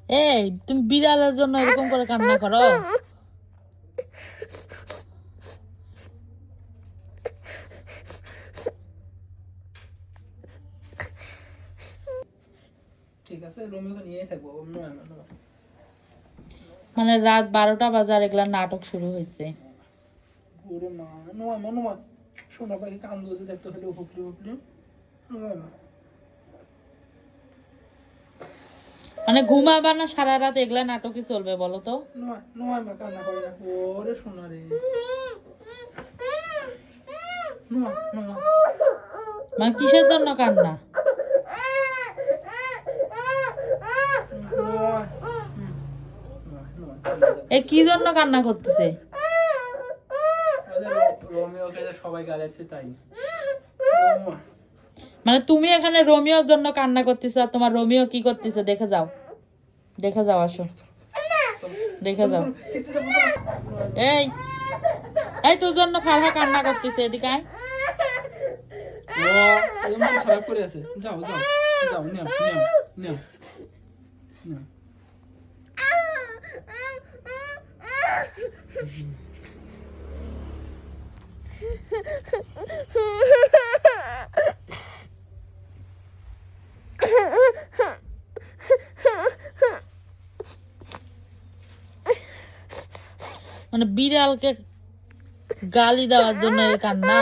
এই তুমি বিড়ালের জন্য এরকম করে কান্না করো? ঠিক আছে, রোমিওকে নিয়েই থাকবো। মানে রাত 12টা বাজার এগুলা নাটক শুরু হয়েছে। ওরে মা, নোয়া মা নোয়া, সোনা পাখি কান্দছে দেখতে, খালি হুপলি হুপলি। নোয়া মা, মানে ঘুমাবা না সারা রাত এগুলা নাটকই চলবে বলো তো? নোয়া নোয়া মা, কান্না করে না। ওরে সোনা রে, নোয়া নোয়া। মানে কিসের জন্য কান্না? নোয়া, এ কি জন্য কান্না করতেছে? রোমিওকে সবাই গালাচ্ছে তাই। নোয়া, মানে তুমি এখানে রোমিওর জন্য কান্না করতেছো আর তোমার রোমিও কি করতেছে দেখে যাও, দেখে যাও, আসো দেখে যাও। এই এই তোর জন্য ফারহা কান্না করতেছে, এদিকে আয়। ও মন খারাপ করে আছে। যাও যাও যাও, নাও নাও নাও নাও। মানে বিড়ালকে গালি দেওয়ার জন্য এই কান্না?